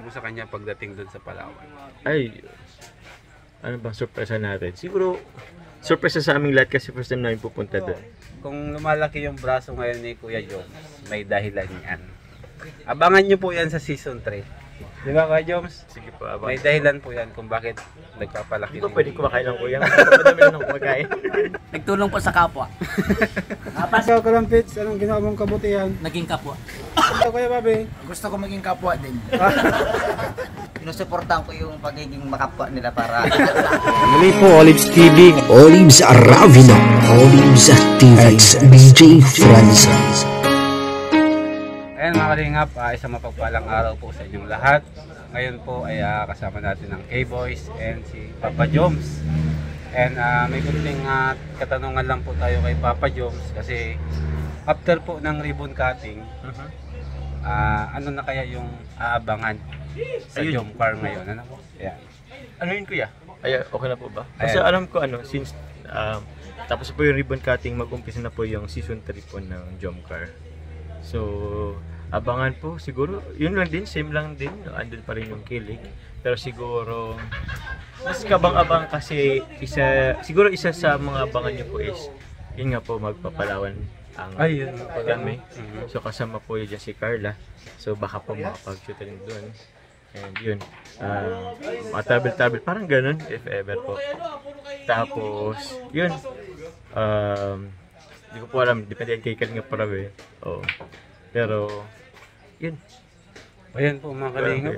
mo sa kanya pagdating doon sa Palawan? Ay, ano bang surpresa natin? Siguro, surpresa sa aming lahat kasi first time namin pupunta doon. Kung lumalaki yung braso ngayon ni Kuya Joms, may dahilan yan. Abangan nyo po yan sa season 3. Di ba, Kuya Joms? Sige po, abang. May dahilan po yan kung bakit nagpapalaki. Hindi ko pwede kumakain ng kuya. Madami na ng kumakain. Nagtulong po sa kapwa. Ikaw, Kalampits, anong ginawa mong kabutihan? Naging kapwa. Ikaw, Kuya Bobby. Gusto ko maging kapwa din. Sinusuportahan ko yung pagiging makapwa nila para... Muli po, Olives TV. Olives Aravino, Olives TV, BJ Franz. Ayan mga kalingap, isang mapagpalang araw po sa inyong lahat. Ngayon po ay kasama natin ang K-Boys and si Papa Joms. And may kunting katanungan lang po tayo kay Papa Joms kasi after po ng ribbon cutting, ano na kaya yung aabangan sa Jomcar ngayon? Ano po? Yeah. Ano yun kuya? Ay, okay na po ba? Kasi alam ko since tapos po yung ribbon cutting, mag-umpisa na po yung season 3 po ng Jomcar. So, abangan po siguro, yun lang din, same lang din, andun pa rin yung kilig. Pero siguro, mas kabang-abang kasi siguro isa sa mga abangan nyo po is, yun nga po, magpapalawan ang Ayun kami. So, kasama po yun si Carla. So, baka po makapag-shoot rin doon. And yun, matabil-tabil, parang ganun, if ever po. Tapos, yun, hindi ko po alam, depende kay Kalinga Prab eh. Oh. Pero, yun. Ayan po mga kalingap.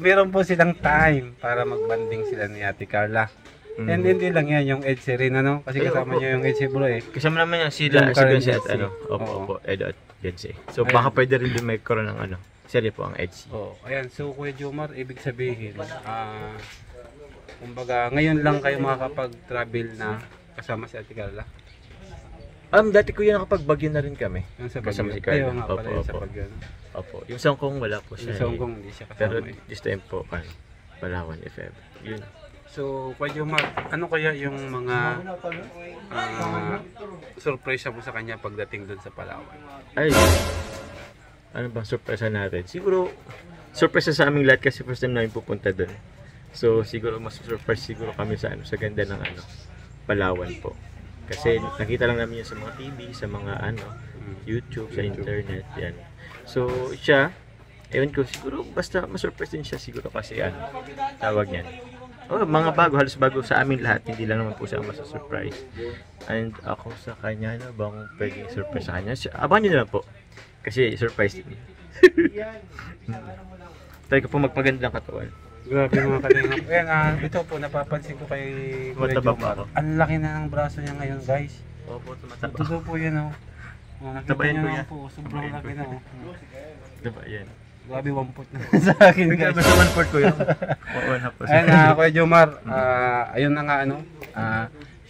Meron po silang time para magbanding sila ni Ate Carla. And hindi lang yan, yung Ed Sheeran, ano? Kasi kasama niya yung Ed Sheeran eh. Kasama naman yan sila, si Benzi at opo, Edo at Jensi. So, baka pwede rin din may karoon ng serye po ang Edsi. Ayan, so Kuya Jomar, ibig sabihin, kumbaga, ngayon lang kayo makakapag-travel na kasama si Ate Carla? Dati ko yun nakapagbagyo na rin kami. Yung sa kasama Baguio. si Carla. Ayaw nga pala yung sa Baguio. Opo. Yung sa Hong Kong wala po siya. Yung sa Hong Kong hindi siya kasama. Pero this time po, Palawan if ever. Yun. So, Kuya Jomar, ano kaya yung mga surpresa mo sa kanya pagdating doon sa Palawan? Ay, ano bang surpresa natin? Siguro, surpresa sa aming lahat kasi first time namin pupunta doon. So, siguro mas surprise siguro kami sa ganda ng Palawan po. Kasi nakita lang namin yun sa mga TV, sa mga YouTube, sa internet, yan. So, siya, ewan ko, siguro basta masurprise din siya siguro kasi tawag niyan. Mga bago, halos bago sa amin lahat, hindi lang naman po siya masa-surprise. And ako sa kanya, ano bang pwedeng surprise sa kanya? Abangan niyo na lang po. Kasi surprise din. Tayo po magpagandang katawan. Grabe mga kalingap. Ayan, ito po, napapansin ko kay Kuya Jomar. Ang laki na ng braso niya ngayon, guys. Opo, tumataba. Ito po yan, nakita Tabayan niyo ko naman yan. po, sobrang laki na, Diba, yan. Grabe, 1 foot na sa akin, guys. Basta 1/4 ko yun. 1/2 po. Ayan, Kuya Jomar, ayun na nga,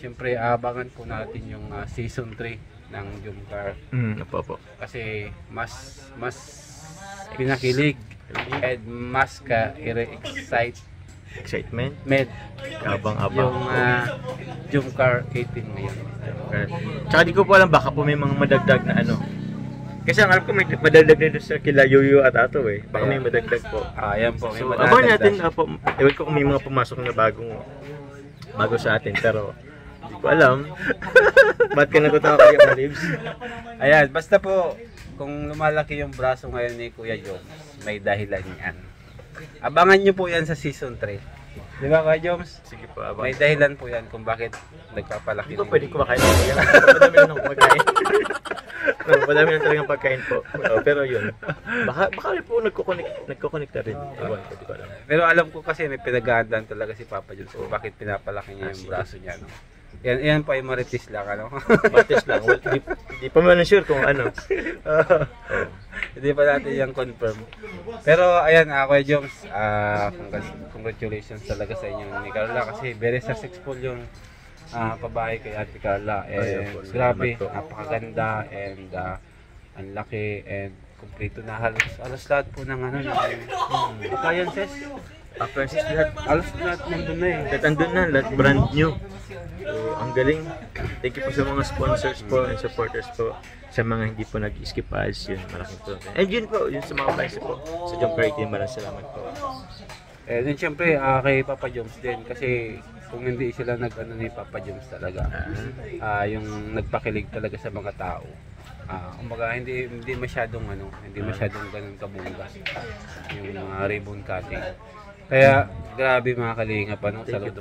siyempre, abangan po natin yung season 3 ng Jomcar. Opo. Kasi mas pinakilig and mas Excitement. Yung Jomcar 18 ngayon. Tsaka di ko po alam, baka po may mga madagdag na Kasi ang alam ko may madagdag na doon sa kila Yoyo at Ato eh. Baka may madagdag po. Ayan po. So, abangan natin ewan ko kung may mga pumasok na bago sa atin. Pero hindi ko alam. Ba't ka nagutawa kayo, Olives? Ayan, basta po kung lumalaki yung braso ngayon ni Kuya Joms, may dahilan yan. Abangan nyo po yan sa season 3. Di ba, Kuya Joms? Sige po, abang. May dahilan po yan kung bakit nagpapalaki. Hindi ko pwede kumakain ng kuya. Madami na ng kumakain. Madami na talagang pagkain po. Pero yun. Baka po nagkoconnect na rin. Ewan ko, di ko alam. Pero alam ko kasi may pinag-aandaan talaga si Papa Joms kung bakit pinapalaki niya yung braso niya. Yan po ay maritis lang, Maritis lang. Well, di pa man sure kung Hindi pa natin yung confirm. Pero ayan, Kuya Joms, congratulations talaga sa inyo ni Carla kasi very successful yung pabahay kay Ate Carla. And grabe, napakaganda and ang laki and kumpleto na halos lahat po ng appliances. Francis, lahat. Alos lahat nandun na eh. Lahat andun na, lahat brand new. So, ang galing. Thank you po sa mga sponsors po and supporters po. Sa mga hindi po nag-skip ads, yun, malaking po. And yun po, yun sa mga price po. Sa Jump Karate, maraming salamat po. Eh, then syempre, kay Papa Joms din. Kasi kung hindi sila nag-ano ni Papa Joms talaga, yung nagpakilig talaga sa mga tao. Kumbaga, hindi masyadong hindi masyadong ganun kabungga yung mga ribbon cutting. Kaya, grabe mga kalingap,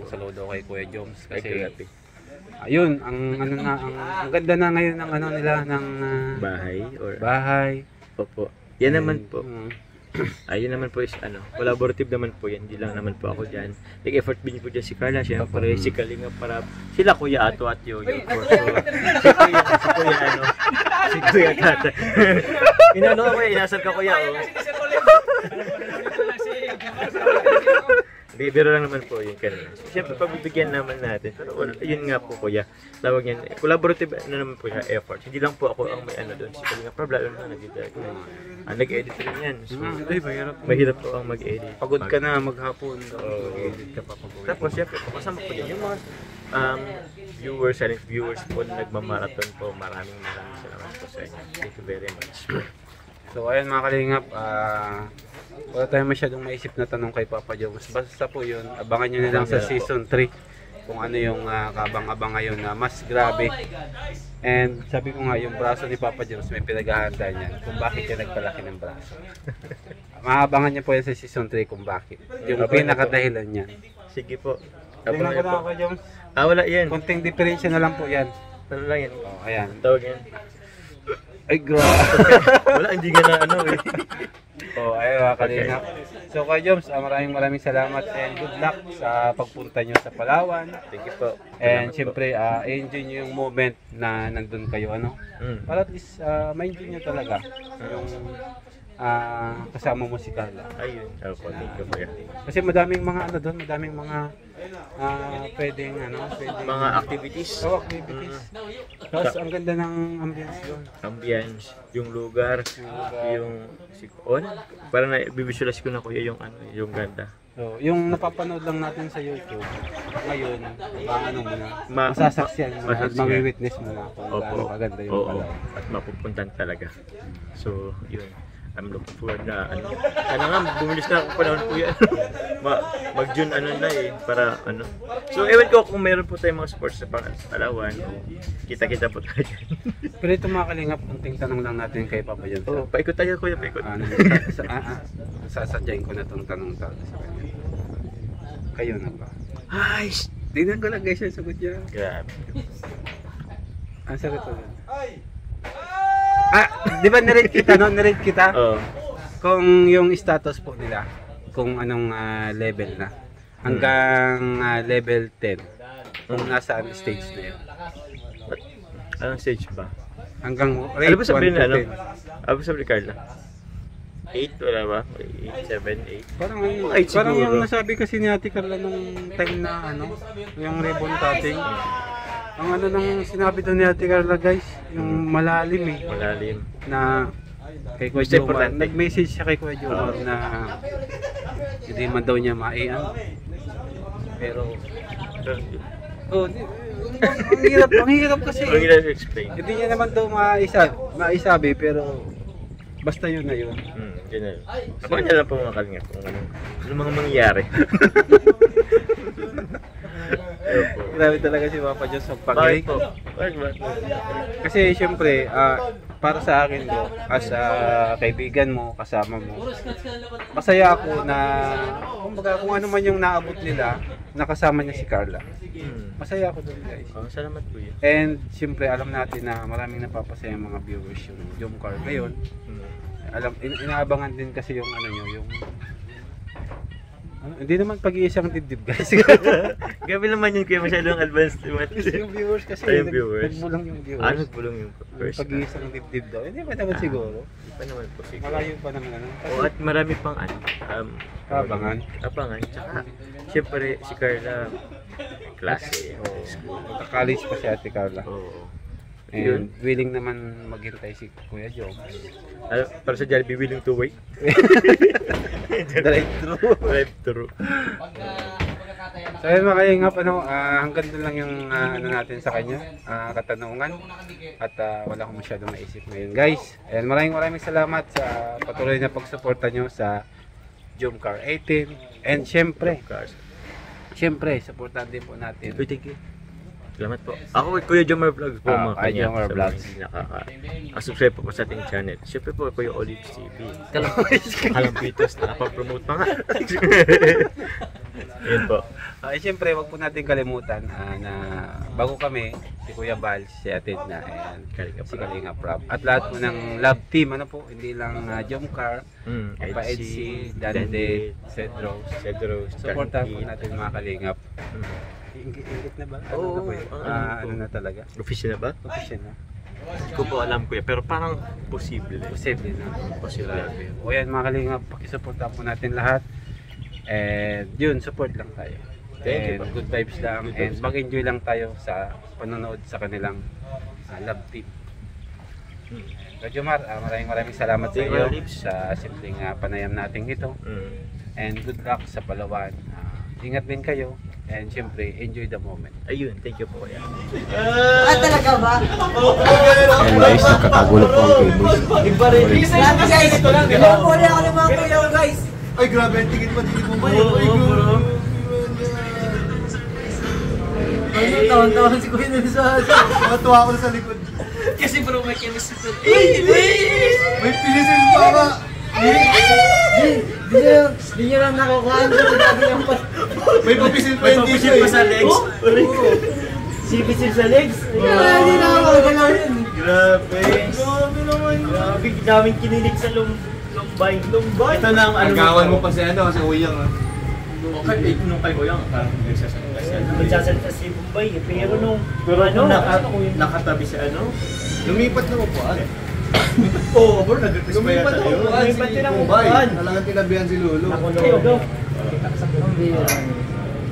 saludo kay Kuya Joms. Kasi, ayun, ang ganda na ngayon ng nila, ng bahay. Opo. Yan naman po. Ayun naman po is collaborative naman po yan. Hindi lang naman po ako dyan. Nag-effort din po dyan si Carla. Siyempre, si Kalinga para sila Kuya Ato at Yoyo. Si Kuya Tata. Inano ako inasal ka Kuya. Biro lang naman po yun kanina. Siyempre, pagbibigyan naman natin. Pero yun nga po Kuya. Tawag yan. Collaborative naman po yung effort. Hindi lang po ako ang may doon. Si Kalinga Prab, lalo na nag-edit. Nag-edit rin yan. So, mahirap po ang mag-edit. Pagod ka na maghapon. Mag-edit ka pa pagod. Tapos, siyempre, kasama po din yung mga silent viewers po na nagmamarathon po. Maraming salamat po sa inyo. Thank you very much. So, ayun mga kalingap. Wala tayong masyadong maisip na tanong kay Papa Joms. Basta po yun, abangan nyo na lang sa season 3 kung ano yung kabang-abang ngayon na mas grabe. And sabi ko nga, yung braso ni Papa Joms may pinag-ahanda niyan kung bakit siya nagpalaki ng braso. Maabangan niya po yan sa season 3 kung bakit. Yung pinakadahilan niyan. Sige po. Tingnan ko na Papa Joms. Wala yan. Konting diferensya na lang po yan. Ano lang yan? Ayan. Tawag yan. Ay, grabe. Wala, hindi nga na eh. Ayun mga kalingap. So kay Joms, maraming salamat and good luck sa pagpunta nyo sa Palawan. Thank you po. And siyempre, enjoy nyo yung moment na nandun kayo, para at least ma-enjoy nyo talaga yung kasama mo si Carla. Ayun. Thank you po. Kasi madaming mga doon, madaming mga pwedeng mga activities. Activities. Tapos ang ganda ng ambience doon. Ambience, yung lugar, yung parang na-visualize ko na Kuya yung yung ganda. So, yung napapanood lang natin sa YouTube, ngayon, masasaksiyan mo, mami-witness mo na kung gaano kaganda yung Palawan. At mapupuntan talaga. So, yun. I'm looking forward na sana nga bumilis na ako panahon po yan. Mag-June para So ewan ko kung meron po tayong mga sports sa Palawan, kita-kita po tayo dyan. Pero ito mga kalingap, kunting tanong lang natin kay Papa Joms. Paikot tayo Kuya, paikot. Sasadyain ko na itong tanong talaga sa kanya. Kayo na ba? Ay! Tingnan ko lang guys yung sagot niya. Grabe. Ang sagot ko. Di ba nirate kita? Oo. Kung yung status po nila, kung anong level na. Hanggang level 10. Kung nasaan stage na yun. Anong stage ba? Hanggang rate 1 to 10. Ano sabi ni Carla? 8 wala ba? 8, 7, 8. Parang yung nasabi kasi ni Ate Carla nung time na yung ribbon cutting. Ang nang sinabi doon ni Ate Carla guys, yung malalim Malalim. Na kay Kuya Jomar, nag-message siya kay Kuya Jomar na hindi man daw niya pero ang hirap kasi. Ang hirap explain. Hindi niya naman daw maisabi pero basta yun na yun. Ganun. Abangan niya lang po mga kalingap kung ano mga mangyayari. Grabe talaga si Papa Joms magpakilig. Kasi siyempre, para sa akin as kaibigan mo, kasama mo, masaya ako na kung ano man yung naabot nila, nakasama niya si Carla. Masaya ako doon guys. Salamat po yun. And siyempre alam natin na maraming napapasaya mga viewers yung Jomcar ngayon. Inaabangan din kasi yung yung hindi naman pag-iisang dibdib guys. Gabi naman yun kaya masyadong advanced. Yung viewers kasi nagbulang yung viewers. Nagbulang yung first. Pag-iisang dibdib daw. Hindi pa naman siguro. Hindi pa naman po siguro. Malayo pa naman At marami pang abangan. Tsaka siyempre si Carla klase. Nagka-college pa si Ate Carla. Oo. And willing naman maghintay si Kuya Joms. Para sa Jollibee, willing to wait. Drive-thru. So ayun mga kalingap, hanggang doon lang yung ano natin sa kanya, katanungan. At wala akong masyadong maisip ngayon guys. And maraming salamat sa patuloy na pagsuporta nyo sa Jomcar 18. And syempre, supportan din po natin. Thank you. Salamat po. Ako Kuya Jomar Vlogs po mga Kuya Jomar Vlogs. Subscribe po sa ating channel. Siyempre po Kuya Olives TV. Kalampitos, nakapag-promote pa nga. Yun po. Siyempre, wag po natin kalimutan na bago kami, si Kuya Bal, si Atid na, and si Kalinga Prab. At lahat po ng love team, hindi lang Jomcar, Papa Edsy, Dante, Cedros. Supportan po natin mga Kalingap. Ingit na ba? Ano na ba yun? Ano na talaga? Official na ba? Official na. Hindi ko po alam Kuya, pero parang posible. Posible na. Posible. O yan mga Kalingap, pakisuportan po natin lahat. And yun, support lang tayo. Thank you. Good vibes lang. And mag-enjoy lang tayo sa panonood sa kanilang love team. Jomar, maraming salamat sa iyo sa simpleng panayam natin ito. And good luck sa Palawan. Ingat din kayo. And syempre, enjoy the moment. Ayun, thank you po. Talaga ba? Ayan guys, nakakagulo po ang cables. Guys, ito lang. Puli ako ng mga kuya guys. Ay, grabe, tingin mo ba? Taon-taon si Kuya nun sa... Natuwa ako sa likod. Kasi bro, may chemistry. May pinisil pa ba? Di nyo lang nakukuhaan sa sinabi ng May papisil pa hindi pa sa legs. Sipisil sa legs? Hindi na ako magalaw yun. Grabe. Grabe naman. Grabe, daming kinilig sa lumbay. Ito na ang Agawan mo pa si Uyang ha. Okay, nung kay Uyang, parang Magsasalita si Bombay, pero nung nakatabi si Lumipat na upuan. Oo, bro, nag-request pa yata yun. Lumipat din ang Bombay. upuan. Talagang tinabihan si Lolo. Nakulong.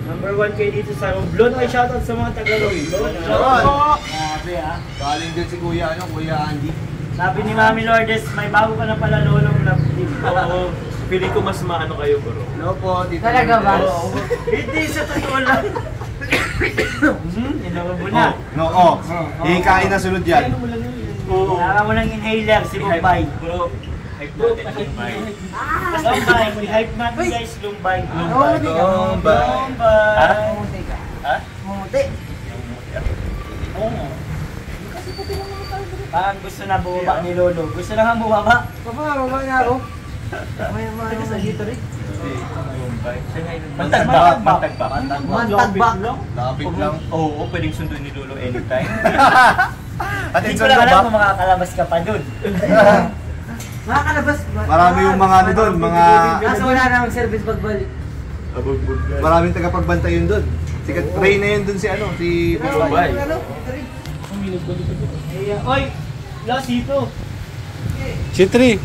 Number 1 kayo dito sa Romblon. Ay, shoutout sa mga taga-Romblon. Grabe ah. Galing din si Kuya Andy. Sabi ni Mami Lourdes, may bago ka na pala lolong love team. Oo, feeling ko mas maano kayo, bro. No po, dito. Talaga ba? Hindi, sa totoo lang. Inawa mo na. Hihikain na sunod yan. Kailangan mo ng inhaler, si Bombay. Bro, hype natin Lumbay. Lumbay, hype natin guys, Lumbay. Lumbay. Mumuti ka. Ha? Mumuti. Oo. Parang gusto na bumaba ni Lolo. Gusto na nga bumaba. Baba na ako. May mga sa dito rin. Mantagbak. Mantagbak. Lapit lang. Oo, pwedeng sunduin ni Lolo anytime. At Hindi ko lang alam kung makakalabas ka pa dun. Makakalabas ba? Marami yung mga doon, mga... Kaso wala na mag-service pagbalik. Maraming tagapagbantay yun doon. Sikat Ray na yun doon si Bombay. Oy! Lasito! Si Tri.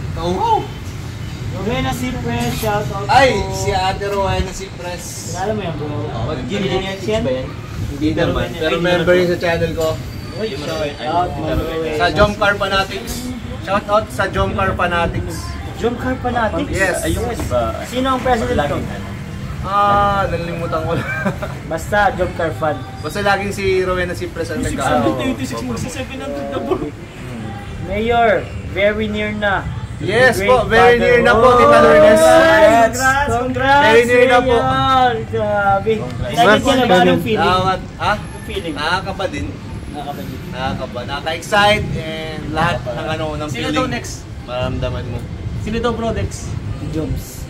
Rowena Cypress, shoutout Ay, po. si Ate Rowena Cypress. Kilala mo yan bro? Yan ba yan? Hindi naman, pero member yun sa channel ko. Shoutout mo Rowena. Sa Jomcar Fanatics. Shoutout sa Jomcar Fanatics. Jomcar Fanatics? Yes. Ayun, di ba? Sino ang president ko? Nalimutan ko lang. Basta Jomcar fan. Basta laging si Rowena Cypress ang nagkakaroon. Mayor, very near na. Yes Great po, very father. near na po, Tita Lourdes. Congrats! Very near na po. Mayor! Grabe. Excited ka na ba? Anong feeling? Ha? Anong feeling? Nakakaba din. Nakakabalik. Nakakaba. Nakaka-excite and lahat ng Sino feeling. daw next? Maramdaman mo. Sino daw bro next? Joms.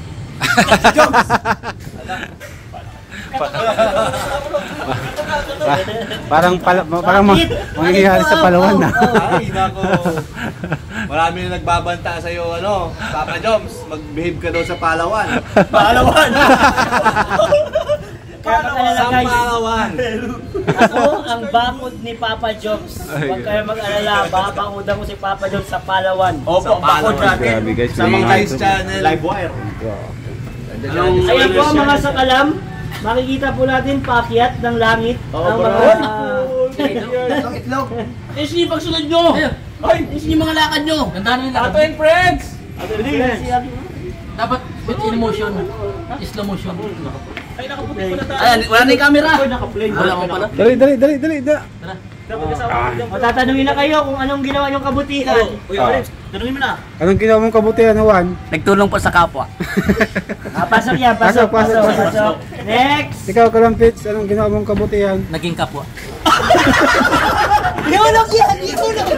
Parang mangyayari sa Palawan na. Ay, nako. Marami na nagbabanta sa iyo, Papa Joms, mag-behave ka daw sa Palawan. Palawan! Kaya mag-alala Sa guys. Palawan. Ako ang bakod ni Papa Joms. Huwag kayo mag-alala. Babakudan ko si Papa Joms sa Palawan. Opo, bakod natin. Grabe, guys. Sa mga guys channel. Live wire. Ayan po mga sakalam. Makikita po natin paakyat ng langit ang mga Itong itlog. Is yung pagsunod nyo! Ay! Is yung mga lakad nyo! Ganda na yung lakad. Ato and friends! Dapat with in motion. Slow motion. Ay, nakaputi pala tayo. Ayan, wala na yung camera. Naka-play. Wala ko pala. Dali. Dapat kasama ko. Matatanungin na kayo kung anong ginawa niyong kabutihan. Tanungin mo na. Anong ginawa mong kabutihan, Juan? Nagtulong po sa kapwa. Pasok yan, pasok. Next! Ikaw, Kalampits, anong ginawa mong kabutihan? Naging kapwa. Iulog yan! Iulog!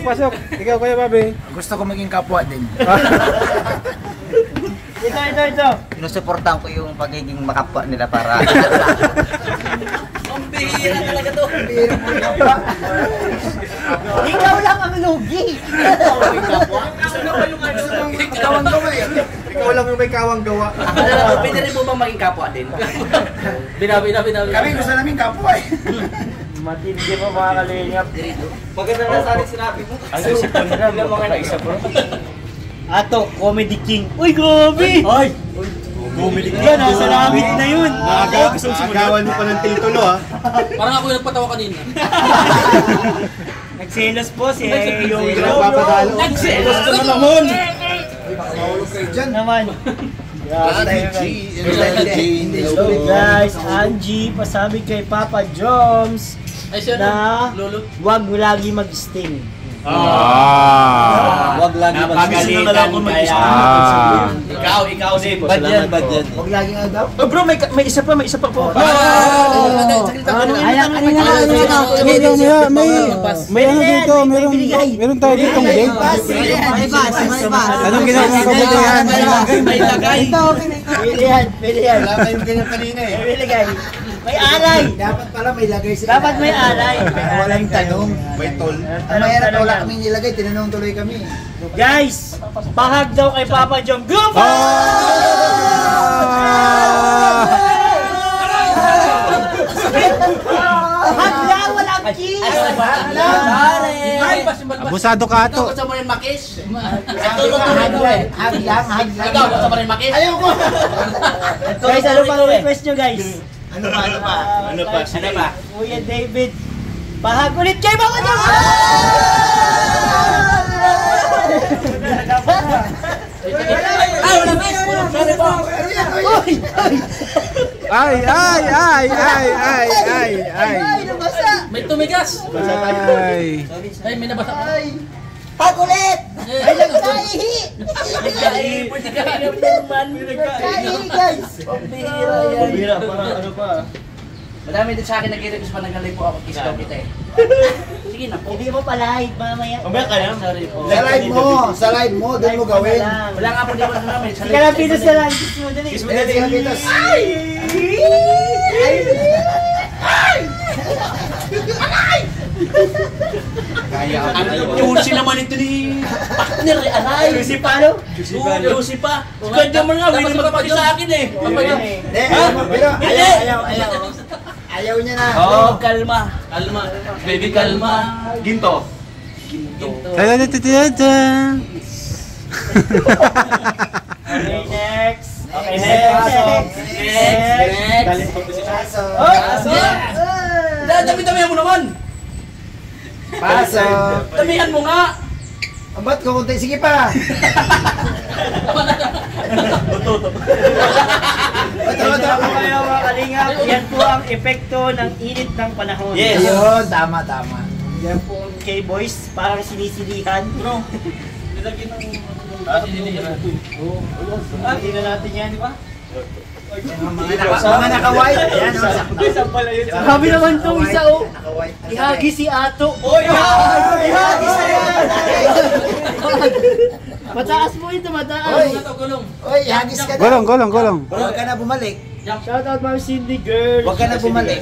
Pasok. Ikaw, Kuya Bobby. Gusto ko maging kapwa din. Ito. Sinusuportahan ko yung pagiging makapwa nila para Ang bihira talaga to. Ikaw lang ang lugi! Kawang gawa eh. Ikaw lang yung may kawang gawa. Pwede rin po bang maging kapwa din? Binabi. Kami gusto namin kapwa eh. Matindi mo mga kalingap. Maganda na sa sinabi mo. Ang isipon na mga naisa po. Ato, Comedy King. Uy, grabe! Ay! Comedy King. Yan, nasa lamit na yun. Agawan mo pa ng titulo ha. Parang ako yung nagpatawa kanina. Nagselos po si Yoyo. Nagpapadalo. Nagselos ka naman! Naman. Guys, Angie, pasabi kay Papa Joms na wag lagi mag-sting. wag lagi Napagalitan kaya. Ikaw din. Bad yan. Huwag laging agaw. Oh bro, may isa pa po. May ano dito, meron tayo ditong game. Anong ginawa mong kabutihan? May lagay. Pili yan. Wala kayong ganyan kanina eh. Pili guys. May alay. Dapat pala may lagay sila. Dapat may alay. Walang tanong. May tol. Ang mahirap wala kami nilagay, tinanong tuloy kami. Guys, bahag daw kay Papa Jom. Group! Bahag lang, walang kiss! Abusado ka ato. Gusto mo rin makis? Hag lang. Ikaw, gusto mo rin makis? Ayaw ko! Guys, ano pang request nyo guys? Ano pa? Kuya David, bahag ulit kay Papa Jom! Ay, wala makis! Sorry po! Ay. May tumigas! Ay. Ay, may nabasa. Pag ulit! Ay, nagkaihi! Pwede ka naman. Nagkaihi guys! Bira, parang ano pa. Madami din sa akin nag-request pa nagaling po ako. Kiss daw kita eh. Sige na po. Hindi mo pa-live mamaya. Mamaya ka lang. Sorry po. Sa live mo, doon mo gawin. Wala nga po di ba namin. Hindi ka lang pinos na lang. Kiss mo dali. Kiss mo dali. Ang juicy naman ito ni partner eh. Alay. Juicy pa no? Juicy pa. Ganda mo nga. Dapat magpapagin sa akin eh. Ayaw niya na. Oh, kalma. Baby, kalma. Ginto. Okay, next. Okay, next. Dami-damihan mo naman. Pasok. Damihan mo nga. Ba't kukunti? Sige pa. Kaya mga kalingap, yan po ang epekto ng init ng panahon. Yes. Yun, tama. Yan po ang K-Boys, parang sinisilihan. Bro, nilagyan ng... Hindi na natin yan, di ba? Mga naka-white. Ayan, Sabi naman itong isa, oh. Ihagi si Ato. Oy! Ihagi sa'yo! Mataas mo ito, mataas. Oy, hagis ka na. Golong. Huwag ka na bumalik. Shoutout Ma'am Cindy, girl. Huwag ka na bumalik.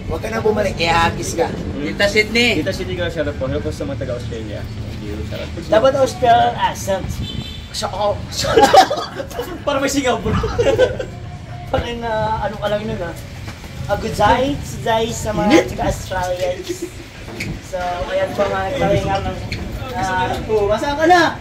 Huwag ka na bumalik. Kaya hagis ka. Tita Sydney. Kita si Tigaw, shout out po. Hello po sa mga taga-Australia. Dapat Australian accent. Para may sigaw bro. Parang ano ka lang nun good day sa mga taga-Australians. So, ayan po mga kalingap ng... Masaan ka na?